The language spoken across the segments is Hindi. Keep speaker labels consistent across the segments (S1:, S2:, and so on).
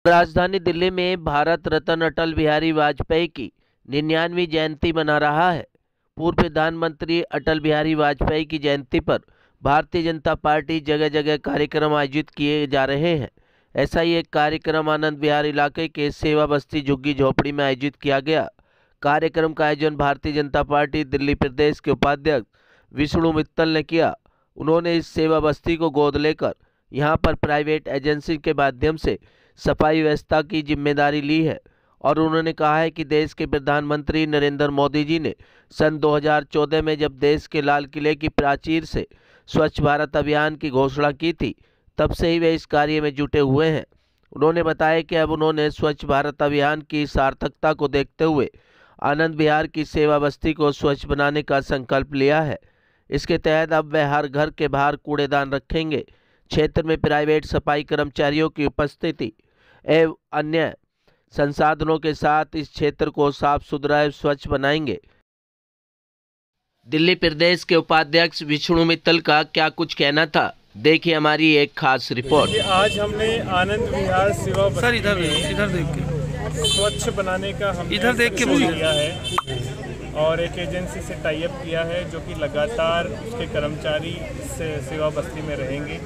S1: राजधानी दिल्ली में भारत रत्न अटल बिहारी वाजपेयी की 99वीं जयंती मना रहा है। पूर्व प्रधानमंत्री अटल बिहारी वाजपेयी की जयंती पर भारतीय जनता पार्टी जगह जगह कार्यक्रम आयोजित किए जा रहे हैं। ऐसा ही एक कार्यक्रम आनंद विहार इलाके के सेवा बस्ती झुग्गी झोपड़ी में आयोजित किया गया। कार्यक्रम का आयोजन भारतीय जनता पार्टी दिल्ली प्रदेश के उपाध्यक्ष विष्णु मित्तल ने किया। उन्होंने इस सेवा बस्ती को गोद लेकर यहां पर प्राइवेट एजेंसी के माध्यम से सफाई व्यवस्था की जिम्मेदारी ली है और उन्होंने कहा है कि देश के प्रधानमंत्री नरेंद्र मोदी जी ने सन 2014 में जब देश के लाल किले की प्राचीर से स्वच्छ भारत अभियान की घोषणा की थी, तब से ही वे इस कार्य में जुटे हुए हैं। उन्होंने बताया कि अब उन्होंने स्वच्छ भारत अभियान की सार्थकता को देखते हुए आनंद विहार की सेवा बस्ती को स्वच्छ बनाने का संकल्प लिया है। इसके तहत अब वे हर घर के बाहर कूड़ेदान रखेंगे। क्षेत्र में प्राइवेट सफाई कर्मचारियों की उपस्थिति एवं अन्य संसाधनों के साथ इस क्षेत्र को साफ सुथरा एवं स्वच्छ बनाएंगे। दिल्ली प्रदेश के उपाध्यक्ष विष्णु मित्तल का क्या कुछ कहना था, देखिए हमारी एक खास रिपोर्ट।
S2: आज हमने आनंद विहार सेवा बस्ती
S3: इधर देख के
S2: स्वच्छ बनाने का हमने
S3: इधर देख के
S2: किया है और एक एजेंसी से टाई अप किया है जो कि लगातार उसके कर्मचारी इस सेवा बस्ती में रहेंगे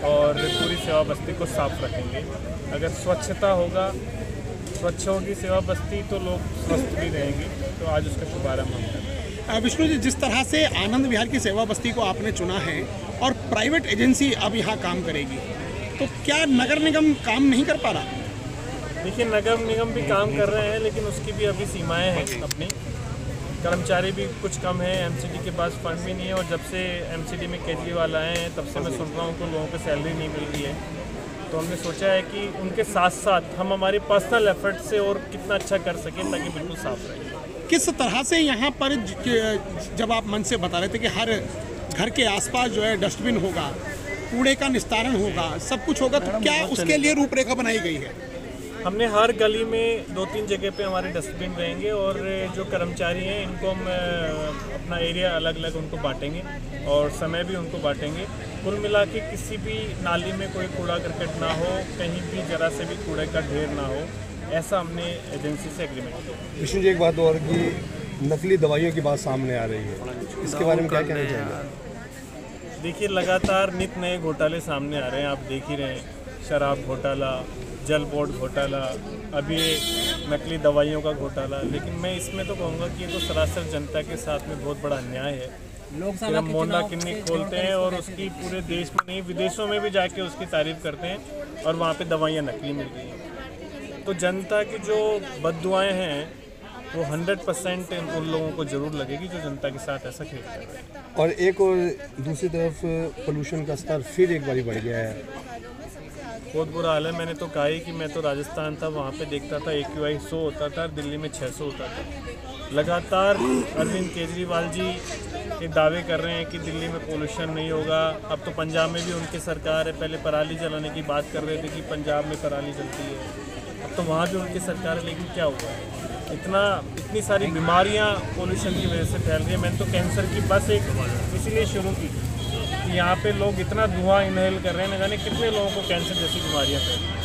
S2: और पूरी सेवा बस्ती को साफ रखेंगे। अगर स्वच्छता होगा, स्वच्छ होगी सेवा बस्ती तो लोग स्वस्थ भी रहेंगे। तो आज उसका शुभारंभ हम कर रहे हैं।
S4: विष्णु जी, जिस तरह से आनंद विहार की सेवा बस्ती को आपने चुना है और प्राइवेट एजेंसी अब यहाँ काम करेगी, तो क्या नगर निगम काम नहीं कर पा रहा?
S2: देखिए, नगर निगम भी काम कर रहे हैं लेकिन उसकी भी अभी सीमाएं हैं। अपनी कर्मचारी भी कुछ कम है, एमसीडी के पास फंड भी नहीं है और जब से एमसीडी में केजरीवाल आए हैं तब से मैं सुन रहा हूँ कि लोगों को सैलरी नहीं मिल रही है। तो हमने सोचा है कि उनके साथ साथ हम हमारे पर्सनल एफर्ट से और कितना अच्छा कर सकें ताकि बिल्कुल साफ रहे।
S4: किस तरह से यहाँ पर जब आप मन से बता रहे थे कि हर घर के आसपास जो है डस्टबिन होगा, कूड़े का निस्तारण होगा, सब कुछ होगा, तो क्या उसके लिए रूपरेखा बनाई गई है?
S2: हमने हर गली में 2-3 जगह पे हमारे डस्टबिन रहेंगे और जो कर्मचारी हैं इनको हम अपना एरिया अलग अलग उनको बांटेंगे और समय भी उनको बांटेंगे। कुल मिला के किसी भी नाली में कोई कूड़ा करकट ना हो, कहीं भी जरा से भी कूड़े का ढेर ना हो, ऐसा हमने एजेंसी से एग्रीमेंट किया।
S5: विष्णु जी, एक बात और कि नकली दवाइयों की बात सामने आ रही है, इसके बारे में क्या कहना चाहेंगे?
S2: देखिए, लगातार नित नए घोटाले सामने आ रहे हैं, आप देख ही रहे हैं। शराब घोटाला, जल बोर्ड घोटाला, अभी नकली दवाइयों का घोटाला। लेकिन मैं इसमें तो कहूँगा कि ये तो सरासर जनता के साथ में बहुत बड़ा अन्याय है। फिर हम मोंडा क्लिनिक खोलते हैं और उसकी पूरे देश में नहीं विदेशों में भी जाके उसकी तारीफ करते हैं और वहाँ पे दवाइयाँ नकली मिल रही हैं। तो जनता की जो बद्दुआएँ हैं वो 100% उन लोगों को जरूर लगेगी जो जनता के साथ ऐसा खेल कर रहे हैं।
S5: और एक और दूसरी तरफ पोल्यूशन का स्तर फिर एक बार बढ़ गया है,
S2: बहुत बुरा हाल है। मैंने तो कहा ही कि मैं तो राजस्थान था, वहाँ पे देखता था AQI 100 होता था, दिल्ली में 600 होता था। लगातार अरविंद केजरीवाल जी ये दावे कर रहे हैं कि दिल्ली में पोल्यूशन नहीं होगा। अब तो पंजाब में भी उनकी सरकार है, पहले पराली जलाने की बात कर रहे थे कि पंजाब में पराली जलती है, अब तो वहाँ भी उनकी सरकार है। लेकिन क्या हुआ है, इतनी सारी बीमारियाँ पोल्यूशन की वजह से फैल रही है। मैंने तो कैंसर की बस एक इसीलिए शुरू की कि यहाँ पे लोग इतना धुआं इनहेल कर रहे हैं, न जाने कितने लोगों को कैंसर जैसी बीमारियाँ फैल रही हैं।